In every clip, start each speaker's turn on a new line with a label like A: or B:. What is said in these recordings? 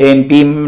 A: ANP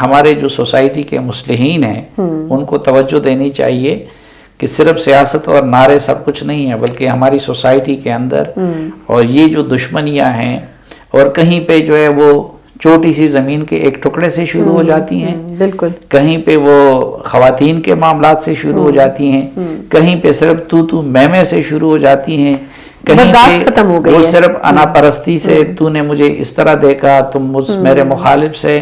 A: ہمارے جو society کے مصلحین ہیں ان کو توجہ دینی چاہیے کہ صرف سیاست اور نعرے سب کچھ نہیں ہے، بلکہ ہماری سوسائٹی کے اندر اور یہ جو دشمنیاں ہیں اور کہیں پہ جو ہے وہ چھوٹی سی زمین کے ایک ٹکڑے سے شروع ہو جاتی ہیں،
B: بالکل
A: کہیں پہ وہ خواتین کے معاملات سے شروع ہو جاتی ہیں، کہیں پہ صرف تو میں سے شروع ہو جاتی ہیں، کہیں پہ وہ صرف انا پرستی سے تو نے مجھے اس طرح دیکھا، تم میرے مخالف سے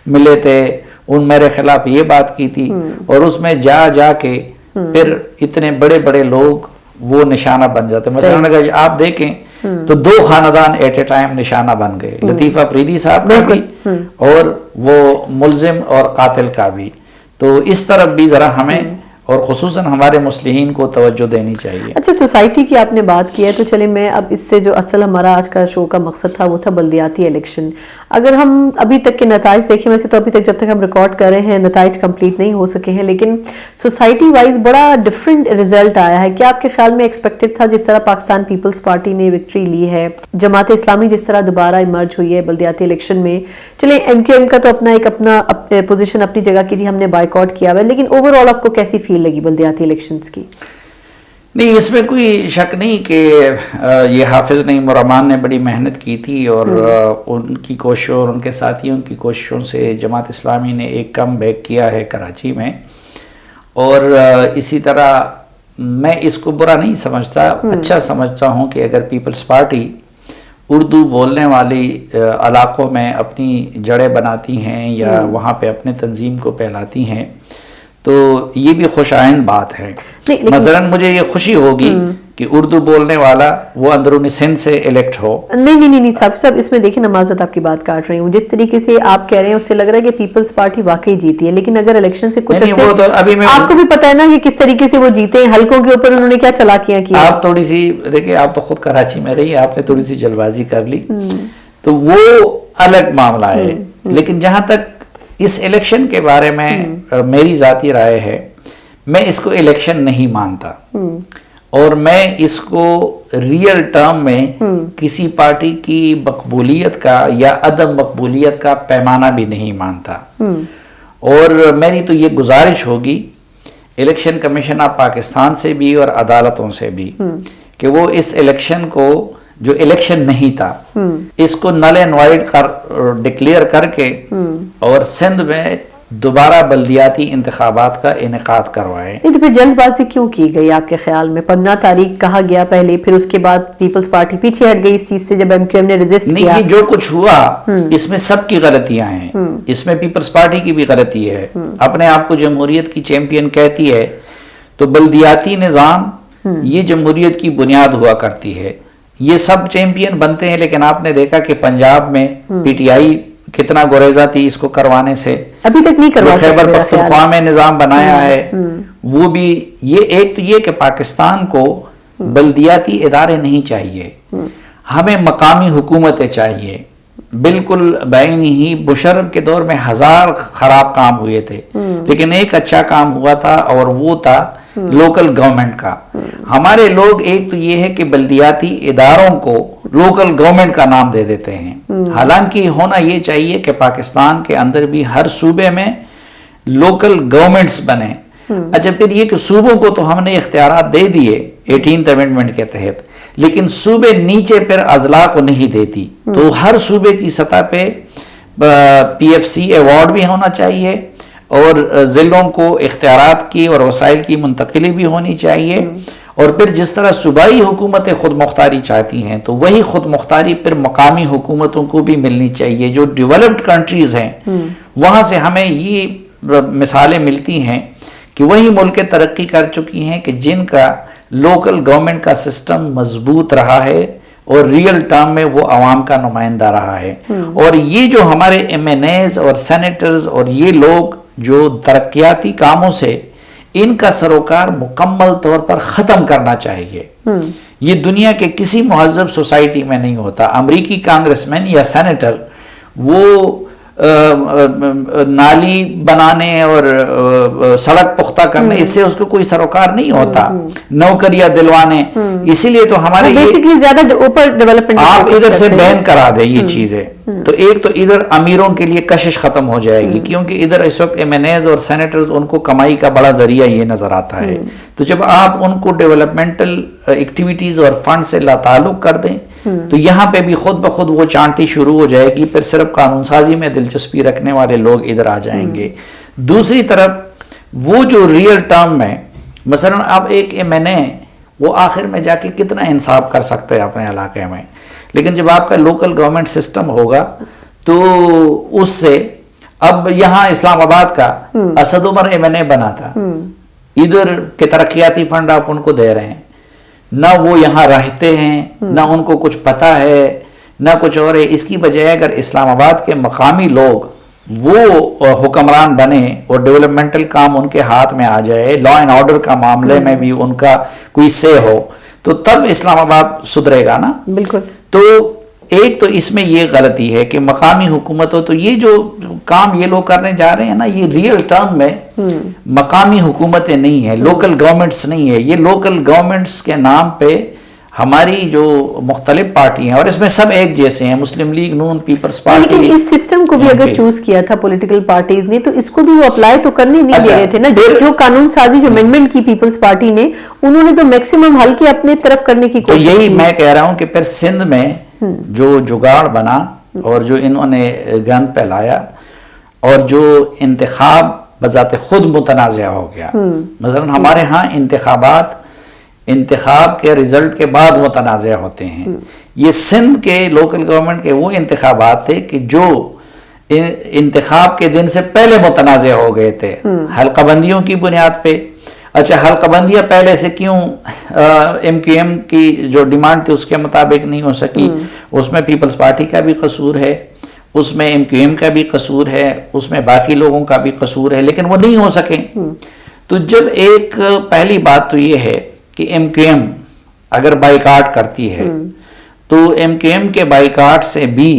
A: ملے تھے، ان میرے خلاف یہ بات کی تھی، اور اس میں جا کے پھر اتنے بڑے بڑے لوگ وہ نشانہ بن جاتے ہیں۔ مثلا اگر آپ دیکھیں تو 2 خاندان ایٹ اے ٹائم نشانہ بن گئے، لطیف افریدی صاحب کا بھی اور وہ ملزم اور قاتل کا بھی۔ تو اس طرف بھی ذرا ہمیں اور خصوصاً ہمارے مصلحین کو توجہ دینی چاہیے۔
B: اچھا، سوسائٹی کی آپ نے بات کی ہے تو چلے میں اب اس سے جو اصل ہمارا آج کا شو کا مقصد تھا وہ تھا بلدیاتی الیکشن۔ اگر ہم ابھی تک کے نتائج دیکھیں، ویسے تو ابھی تک جب تک ہم ریکارڈ کر رہے ہیں نتائج کمپلیٹ نہیں ہو سکے ہیں، لیکن سوسائٹی وائز بڑا ڈفرینٹ رزلٹ آیا ہے۔ کیا آپ کے خیال میں ایکسپیکٹڈ تھا جس طرح پاکستان پیپلز پارٹی نے وکٹری لی ہے، جماعت اسلامی جس طرح دوبارہ ایمرج ہوئی ہے بلدیاتی الیکشن میں؟ چلیں ایم کیو ایم کا تو اپنا پوزیشن اپنی جگہ کی، جی ہم نے بائیکاٹ کیا ہوا ہے، لیکن اوور آل آپ کو کیسی فیل لگی بلدیاتی الیکشنز کی؟
A: نہیں، اس میں کوئی شک نہیں کہ یہ حافظ نعیم الرحمان نے بڑی محنت کی تھی، اور ان کی کوششوں اور ان کے ساتھیوں کی کوششوں سے جماعت اسلامی نے ایک کم بیک کیا ہے کراچی میں، اور اسی طرح میں اس کو برا نہیں سمجھتا، اچھا سمجھتا ہوں کہ اگر پیپلز پارٹی اردو بولنے والی علاقوں میں اپنی جڑیں بناتی ہیں یا وہاں پہ اپنے تنظیم کو پھیلاتی ہیں تو یہ بھی خوش آئند بات ہے۔ مثلا مجھے یہ خوشی ہوگی کہ اردو بولنے والا وہ اندرونی سندھ سے الیکٹ ہو۔
B: نہیں صاحب اس میں دیکھیں، نمازت آپ کی بات کاٹ رہی ہوں، جس طریقے سے آپ کہہ رہے ہیں اس سے لگ رہا ہے کہ پیپلز پارٹی واقعی جیتی ہے، لیکن اگر الیکشن سے کچھ آپ کو بھی پتہ ہے نا کہ کس طریقے سے وہ جیتے ہیں، حلقوں کے اوپر انہوں نے کیا چالاکیاں کی۔
A: آپ تھوڑی سی دیکھیں، آپ تو خود کراچی میں رہی، آپ نے تھوڑی سی جلد بازی کر لی تو وہ الگ معاملہ ہے، لیکن جہاں تک اس الیکشن کے بارے میں میری ذاتی رائے ہے، میں اس کو الیکشن نہیں مانتا، اور میں اس کو ریئل ٹرم میں کسی پارٹی کی مقبولیت کا یا عدم مقبولیت کا پیمانہ بھی نہیں مانتا، اور میری تو یہ گزارش ہوگی الیکشن کمیشن آف پاکستان سے بھی اور عدالتوں سے بھی کہ وہ اس الیکشن کو جو الیکشن نہیں تھا اس کو نل اینڈ وائڈ ڈکلیئر کر کے اور سندھ میں دوبارہ بلدیاتی انتخابات کا انعقاد کروائے۔
B: نہیں تو پھر جلد بازی کیوں کی گئی آپ کے خیال میں؟ 15 تاریخ کہا گیا پہلے، پھر اس کے بعد پیپلز پارٹی پیچھے ہٹ گئی اس چیز سے جب ایم کیو ایم نے ریزسٹ کیا۔
A: نہیں، یہ جو کچھ ہوا اس میں سب کی غلطیاں ہیں، اس میں پیپلز پارٹی کی بھی غلطی ہے، اپنے آپ کو جمہوریت کی چیمپئن کہتی ہے، تو بلدیاتی نظام یہ جمہوریت کی بنیاد ہوا کرتی ہے، یہ سب چیمپئن بنتے ہیں، لیکن آپ نے دیکھا کہ پنجاب میں پی ٹی آئی کتنا گریزہ تھی اس کو کروانے سے،
B: ابھی تک نہیں کروا سکتے۔
A: خیبر پختونخوا میں نظام بنایا ہے وہ بھی ایک تو یہ کہ پاکستان کو بلدیاتی ادارے نہیں چاہیے، ہمیں مقامی حکومتیں چاہیے۔ بالکل بعین ہی مشرف کے دور میں 1000 خراب کام ہوئے تھے، لیکن ایک اچھا کام ہوا تھا اور وہ تھا لوکل گورنمنٹ کا۔ ہمارے لوگ ایک تو یہ ہے کہ بلدیاتی اداروں کو لوکل گورنمنٹ کا نام دے دیتے ہیں، حالانکہ ہونا یہ چاہیے کہ پاکستان کے اندر بھی ہر صوبے میں لوکل گورنمنٹس بنے۔ اچھا، پھر یہ کہ صوبوں کو تو ہم نے اختیارات دے دیے 18th امینڈمنٹ کے تحت، لیکن صوبے نیچے پھر اضلاع کو نہیں دیتی، تو ہر صوبے کی سطح پہ پی ایف سی ایوارڈ بھی ہونا چاہیے، اور ضلعوں کو اختیارات کی اور وسائل کی منتقلی بھی ہونی چاہیے، اور پھر جس طرح صوبائی حکومتیں خود مختاری چاہتی ہیں تو وہی خود مختاری پھر مقامی حکومتوں کو بھی ملنی چاہیے۔ جو ڈیولپڈ کنٹریز ہیں وہاں سے ہمیں یہ مثالیں ملتی ہیں کہ وہی ملک ترقی کر چکی ہیں کہ جن کا لوکل گورنمنٹ کا سسٹم مضبوط رہا ہے اور ریئل ٹرم میں وہ عوام کا نمائندہ رہا ہے، اور یہ جو ہمارے ایم این ایز اور سینیٹرز اور یہ لوگ جو ترقیاتی کاموں سے ان کا سروکار مکمل طور پر ختم کرنا چاہیے۔ یہ دنیا کے کسی مہذب سوسائٹی میں نہیں ہوتا۔ امریکی کانگریس مین یا سینیٹر وہ نالی بنانے اور سڑک پختہ کرنے، اس سے اس کو کوئی سروکار نہیں ہوتا، نوکریاں دلوانے، اسی لیے تو ہمارے
B: بیسیکلی زیادہ اوپر ڈیولپمنٹ
A: آپ ادھر سے بین کرا دیں یہ چیزیں، تو ایک تو ادھر امیروں کے لیے کشش ختم ہو جائے گی، کیونکہ ادھر اس وقت ایم این ایز اور سینیٹرز ان کو کمائی کا بڑا ذریعہ یہ نظر آتا ہے، تو جب آپ ان کو ڈیولپمنٹل ایکٹیویٹیز اور فنڈ سے لا تعلق کر دیں تو یہاں پہ بھی خود بخود وہ چانٹی شروع ہو جائے گی، پھر صرف قانون سازی میں دلچسپی رکھنے والے لوگ ادھر آ جائیں گے۔ دوسری طرف وہ جو ریئل ٹرم میں مثلا اب ایک ایم این اے وہ آخر میں جا کے کتنا انصاف کر سکتے ہیں اپنے علاقے میں، لیکن جب آپ کا لوکل گورنمنٹ سسٹم ہوگا تو اس سے، اب یہاں اسلام آباد کا اسد عمر ایم این اے بنا تھا، ادھر کے ترقیاتی فنڈ آپ ان کو دے رہے ہیں، نہ وہ یہاں رہتے ہیں، نہ ان کو کچھ پتہ ہے، نہ کچھ اور ہے۔ اس کی بجائے اگر اسلام آباد کے مقامی لوگ وہ حکمران بنے اور ڈیولپمنٹل کام ان کے ہاتھ میں آ جائے، لا اینڈ آرڈر کا معاملے میں بھی ان کا کوئی سے ہو، تو تب اسلام آباد سدھرے گا نا۔
B: بالکل۔
A: تو ایک تو اس میں یہ غلطی ہے کہ مقامی حکومت ہو، تو یہ جو کام یہ لوگ کرنے جا رہے ہیں نا، یہ ریئل ٹرم میں مقامی حکومتیں نہیں ہیں، لوکل گورنمنٹس نہیں ہے، یہ لوکل گورنمنٹس کے نام پہ ہماری جو مختلف پارٹیاں ہیں، اور اس میں سب ایک جیسے ہیں، مسلم لیگ، نون، پیپلز پارٹی،
B: لیکن اس سسٹم کو بھی اگر چوز کیا تھا پولیٹیکل پارٹیز نے تو اس کو بھی وہ اپلائی تو کرنے نہیں دے رہے تھے نا، جو قانون سازی جو امینڈمنٹ کی پیپلز پارٹی نے، انہوں نے تو میکسیمم حل کے اپنے طرف کرنے کی کوشش کی۔
A: تو یہی میں کہہ رہا ہوں کہ پھر سندھ میں جو جگاڑ بنا اور جو انہوں نے گند پھیلایا اور جو انتخاب بذات خود متنازع ہو گیا، مثلا ہمارے ہاں انتخاب کے رزلٹ کے بعد متنازع ہوتے ہیں، یہ سندھ کے لوکل گورنمنٹ کے وہ انتخابات تھے کہ جو انتخاب کے دن سے پہلے متنازع ہو گئے تھے حلقہ بندیوں کی بنیاد پہ۔ اچھا، حلقہ بندیاں پہلے سے کیوں ایم کیو ایم کی جو ڈیمانڈ تھی اس کے مطابق نہیں ہو سکی؟ اس میں پیپلز پارٹی کا بھی قصور ہے، اس میں ایم کیو ایم کا بھی قصور ہے، اس میں باقی لوگوں کا بھی قصور ہے، لیکن وہ نہیں ہو سکے۔ تو جب ایک پہلی بات تو یہ ہے کہ ایم کیو ایم اگر بائیکاٹ کرتی ہے تو ایم کیو ایم کے بائیکاٹ سے بھی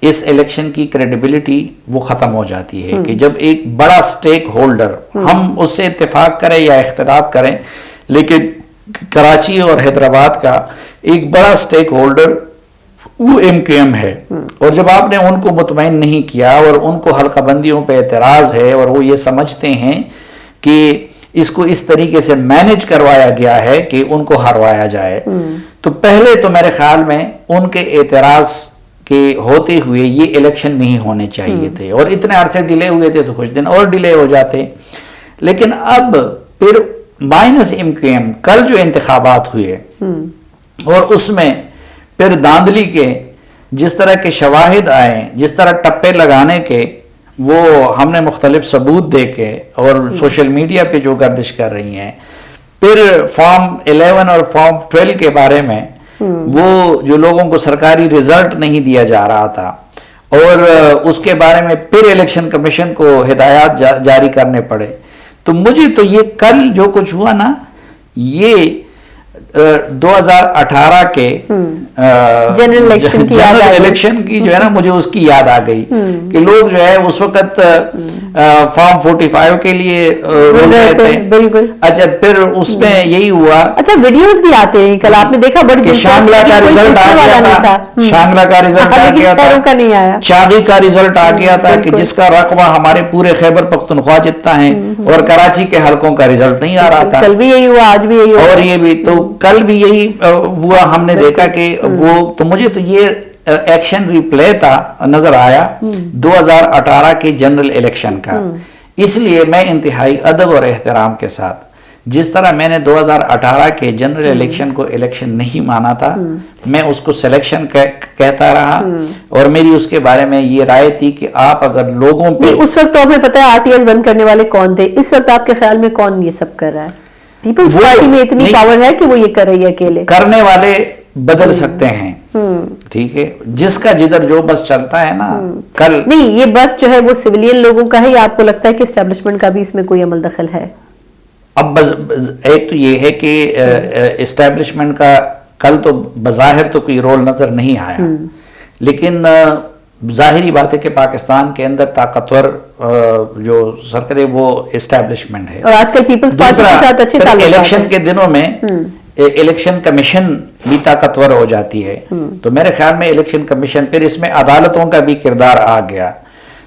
A: اس الیکشن کی کریڈیبلٹی وہ ختم ہو جاتی ہے کہ جب ایک بڑا سٹیک ہولڈر، ہم اس سے اتفاق کریں یا اختلاف کریں، لیکن کراچی اور حیدرآباد کا ایک بڑا سٹیک ہولڈر وہ ایم کیو ایم ہے، اور جب آپ نے ان کو مطمئن نہیں کیا اور ان کو حلقہ بندیوں پہ اعتراض ہے اور وہ یہ سمجھتے ہیں کہ اس کو اس طریقے سے مینج کروایا گیا ہے کہ ان کو ہروایا جائے، تو پہلے تو میرے خیال میں ان کے اعتراض کے ہوتے ہوئے یہ الیکشن نہیں ہونے چاہیے تھے، اور اتنے عرصے ڈیلے ہوئے تھے تو کچھ دن اور ڈیلے ہو جاتے۔ لیکن اب پھر مائنس ایم کیو ایم کل جو انتخابات ہوئے اور اس میں پھر داندلی کے جس طرح کے شواہد آئے، جس طرح ٹپے لگانے کے وہ ہم نے مختلف ثبوت دیکھے اور سوشل میڈیا پہ جو گردش کر رہی ہیں، پھر فارم 11 اور فارم 12 کے بارے میں وہ جو لوگوں کو سرکاری رزلٹ نہیں دیا جا رہا تھا، اور اس کے بارے میں پھر الیکشن کمیشن کو ہدایات جاری کرنے پڑے، تو مجھے تو یہ کل جو کچھ ہوا نا، یہ 2018 کے
B: جنرل
A: الیکشن کی جو ہے نا، مجھے اس کی یاد آ گئی کہ لوگ جو ہے اس وقت فارم 45 کے لیے رول رہے تھے۔
B: بالکل۔
A: اچھا، پھر اس میں یہی ہوا،
B: اچھا ویڈیوز بھی آتے ہیں، کل آپ نے دیکھا بڑی
A: شانگلہ کا رزلٹ آ گیا تھا، شانگلہ کا رزلٹ آ گیا تھا، چاغی کا رزلٹ آ گیا تھا کہ جس کا رقبہ ہمارے پورے خیبر پختونخوا جتنا ہے، اور کراچی کے حلقوں کا رزلٹ نہیں آ رہا تھا۔
B: کل بھی یہی ہوا، آج بھی یہی ہوا،
A: اور یہ بھی تو کل بھی یہی ہوا، ہم نے دیکھا کہ وہ، تو مجھے تو یہ ایکشن ریپلے تھا نظر آیا 2018 کے جنرل الیکشن کا، اس لیے میں انتہائی ادب اور احترام کے ساتھ، جس طرح میں نے 2018 کے جنرل الیکشن کو الیکشن نہیں مانا تھا، میں اس کو سلیکشن کہتا رہا، اور میری اس کے بارے میں یہ رائے تھی کہ آپ اگر لوگوں پہ،
B: اس وقت تو ہمیں پتا ہے آر ٹی ایس بند کرنے والے کون تھے، اس وقت آپ کے خیال میں کون یہ سب کر رہا ہے؟ پیپلز پارٹی میں اتنی پاور ہے کہ وہ یہ کر رہی ہے اکیلے؟
A: کرنے والے بدل سکتے ہیں، ٹھیک ہے، جس کا جدھر جو بس چلتا ہے نا، کل
B: نہیں، یہ بس جو ہے وہ سویلین لوگوں کا ہے، یا آپ کو لگتا ہے کہ اسٹیبلشمنٹ کا بھی اس میں کوئی عمل دخل ہے؟
A: اب ایک تو یہ ہے کہ اسٹیبلشمنٹ کا کل تو بظاہر تو کوئی رول نظر نہیں آیا، لیکن ظاہری بات ہے کہ پاکستان کے اندر طاقتور جو سرکرے وہ اسٹیبلشمنٹ ہے،
B: اور آج کل پیپلز پارٹی کے ساتھ اچھے تعلقات ہیں۔
A: الیکشن کے دنوں میں الیکشن کمیشن بھی طاقتور ہو جاتی ہے، تو میرے خیال میں الیکشن کمیشن، پھر اس میں عدالتوں کا بھی کردار آ گیا،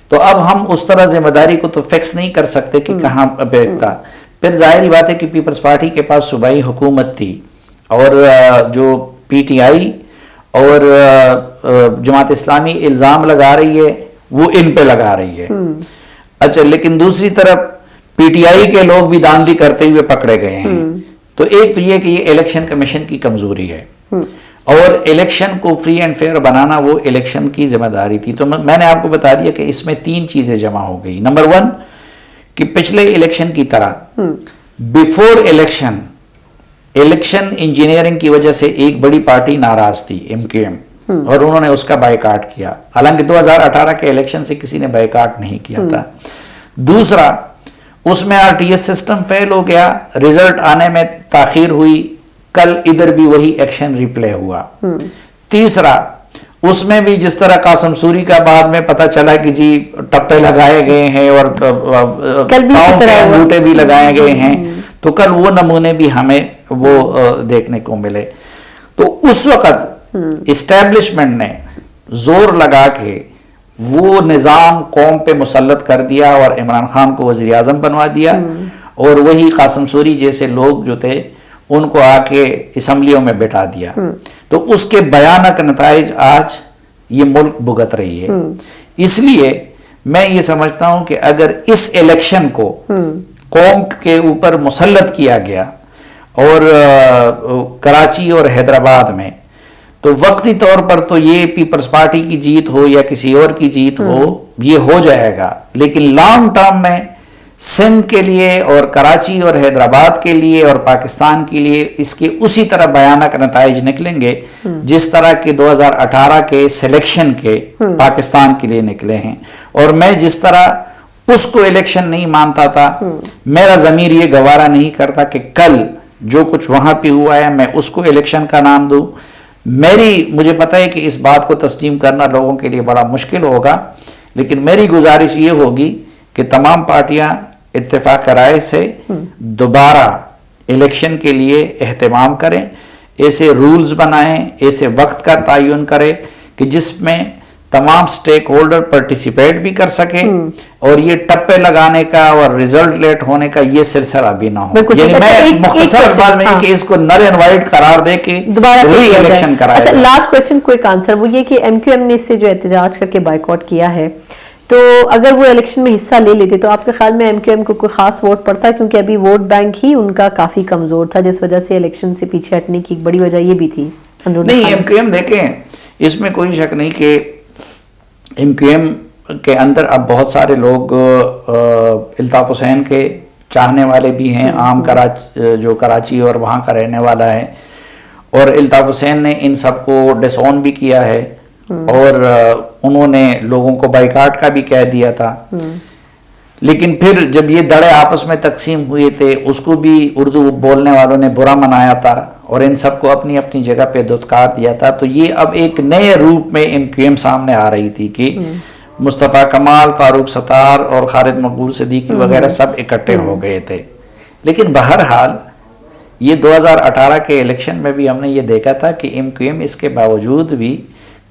A: تو اب ہم اس طرح ذمہ داری کو تو فکس نہیں کر سکتے کہ کہاں بیٹھتا۔ پھر ظاہری بات ہے کہ پیپلز پارٹی کے پاس صوبائی حکومت تھی، اور جو پی ٹی آئی اور جماعت اسلامی الزام لگا رہی ہے وہ ان پہ لگا رہی ہے۔ اچھا، لیکن دوسری طرف پی ٹی آئی کے لوگ بھی دھاندلی کرتے ہوئے پکڑے گئے ہیں، تو ایک تو یہ کہ یہ الیکشن کمیشن کی کمزوری ہے، اور الیکشن کو فری اینڈ فیئر بنانا وہ الیکشن کی ذمہ داری تھی۔ تو میں نے آپ کو بتا دیا کہ اس میں 3 چیزیں جمع ہو گئی۔ نمبر 1 کہ پچھلے الیکشن کی طرح بیفور الیکشن انجینئرنگ کی وجہ سے ایک بڑی پارٹی ناراض تھی، MQM، اور انہوں نے اس کا بائیکاٹ کیا، حالانکہ 2018 کے الیکشن سے کسی نے بائیکاٹ نہیں کیا تھا۔ دوسرا، اس میں RTS سسٹم فیل ہو گیا، رزلٹ آنے میں تاخیر ہوئی، کل ادھر بھی وہی ایکشن ریپلے ہوا۔ تیسرا، اس میں بھی جس طرح قاسم سوری کا بعد میں پتہ چلا کہ جی ٹپے لگائے گئے ہیں اور پاؤں کے انگوٹھے بھی لگائے گئے ہیں، تو کل وہ نمونے بھی ہمیں وہ دیکھنے کو ملے۔ تو اس وقت اسٹیبلشمنٹ نے زور لگا کے وہ نظام قوم پہ مسلط کر دیا اور عمران خان کو وزیر اعظم بنوا دیا، اور وہی قاسم سوری جیسے لوگ جو تھے ان کو آ کے اسمبلیوں میں بٹھا دیا۔ تو اس کے بھیانک نتائج آج یہ ملک بھگت رہی ہے۔ اس لیے میں یہ سمجھتا ہوں کہ اگر اس الیکشن کو قوم کے اوپر مسلط کیا گیا اور کراچی اور حیدرآباد میں، تو وقتی طور پر تو یہ پیپلز پارٹی کی جیت ہو یا کسی اور کی جیت ہو، یہ ہو جائے گا، لیکن لانگ ٹرم میں سندھ کے لیے اور کراچی اور حیدرآباد کے لیے اور پاکستان کے لیے اس کے اسی طرح بھیانک نتائج نکلیں گے جس طرح کے 2018 کے سلیکشن کے پاکستان کے لیے نکلے ہیں۔ اور میں جس طرح اس کو الیکشن نہیں مانتا تھا، میرا ضمیر یہ گوارا نہیں کرتا کہ کل جو کچھ وہاں پہ ہوا ہے میں اس کو الیکشن کا نام دوں۔ مجھے پتہ ہے کہ اس بات کو تسلیم کرنا لوگوں کے لیے بڑا مشکل ہوگا، لیکن میری گزارش یہ ہوگی کہ تمام پارٹیاں اتفاق رائے سے دوبارہ الیکشن کے لیے اہتمام کریں، ایسے رولز بنائیں، ایسے وقت کا تعین کریں کہ جس میں تمام سٹیک ہولڈر پارٹیسپیٹ بھی کر سکیں، اور یہ ٹپے لگانے کا اور ریزلٹ لیٹ ہونے کا یہ سلسلہ بھی نہ ہو۔ یعنی میں مختصر بات میں کہ اس کو نل اینڈ وائٹ قرار دے کے ری الیکشن کرائے۔
B: اچھا، لاسٹ کوسچن کوئک آنسر، وہ یہ کہ MQM نے اس سے جو احتجاج کر کے بائیکاٹ کیا ہے، تو اگر وہ الیکشن میں حصہ لے لیتے تو آپ کے خیال میں MQM کو کوئی خاص ووٹ پڑتا؟ کیونکہ ابھی ووٹ بینک ہی ان کا کافی کمزور تھا، جس وجہ سے الیکشن سے پیچھے ہٹنے کی ایک بڑی وجہ یہ بھی تھی۔
A: نہیں، MQM دیکھیں، اس میں کوئی شک نہیں کہ MQM کے اندر اب بہت سارے لوگ الطاف حسین کے چاہنے والے بھی ہیں، عام جو کراچی اور وہاں کا رہنے والا ہے، اور الطاف حسین نے ان سب کو ڈس اون بھی کیا ہے، اور انہوں نے لوگوں کو بائیکاٹ کا بھی کہہ دیا تھا۔ لیکن پھر جب یہ دڑے آپس میں تقسیم ہوئے تھے، اس کو بھی اردو بولنے والوں نے برا منایا تھا، اور ان سب کو اپنی اپنی جگہ پہ دھتکار دیا تھا۔ تو یہ اب ایک نئے روپ میں MQM سامنے آ رہی تھی کہ مصطفیٰ کمال، فاروق ستار اور خالد مقبول صدیقی وغیرہ سب اکٹھے ہو گئے تھے۔ لیکن بہرحال یہ 2018 کے الیکشن میں بھی ہم نے یہ دیکھا تھا کہ MQM اس کے باوجود بھی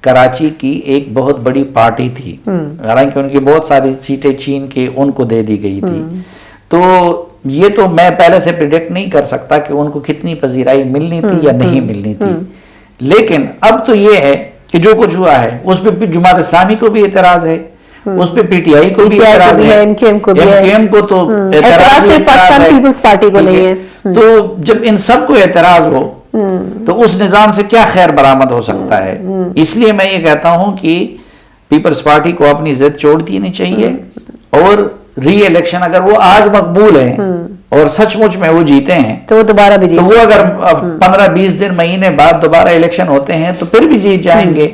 A: کراچی کی ایک بہت بڑی پارٹی تھی، حالانکہ ان کی بہت ساری سیٹیں چھین کے ان کو دے دی گئی تھی۔ تو یہ تو میں پہلے سے پریڈکٹ نہیں کر سکتا کہ ان کو کتنی پذیرائی ملنی تھی یا نہیں ملنی تھی، لیکن اب تو یہ ہے کہ جو کچھ ہوا ہے اس پہ جماعت اسلامی کو بھی اعتراض ہے، اس پہ PTI کو بھی اعتراض ہے، MQM کو تو اعتراض ہے۔ تو جب ان سب کو اعتراض ہو تو اس نظام سے کیا خیر برآمد ہو سکتا ہے؟ اس لیے میں یہ کہتا ہوں کہ پیپلز پارٹی کو اپنی ضد چھوڑ دینی چاہیے، اور ری الیکشن اگر وہ آج مقبول ہے اور سچ مچ میں وہ جیتے ہیں
B: تو وہ دوبارہ بھی
A: تو وہ اگر 15-20 دن مہینے بعد دوبارہ الیکشن ہوتے ہیں تو پھر بھی جیت جائیں گے،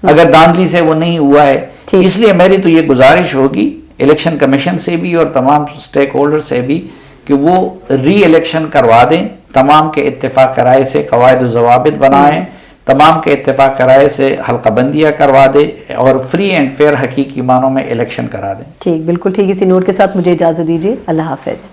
A: اگر دھاندلی سے وہ نہیں ہوا ہے۔ اس لیے میری تو یہ گزارش ہوگی الیکشن کمیشن سے بھی اور تمام سٹیک ہولڈر سے بھی کہ وہ ری الیکشن کروا دیں، تمام کے اتفاق رائے سے قواعد و ضوابط بنائیں، تمام کے اتفاق رائے سے حلقہ بندیاں کروا دے اور فری اینڈ فیئر حقیقی معنوں میں الیکشن کرا دیں.
B: ٹھیک، بالکل ٹھیک. اسی نوٹ کے ساتھ مجھے اجازت دیجیے. اللہ حافظ.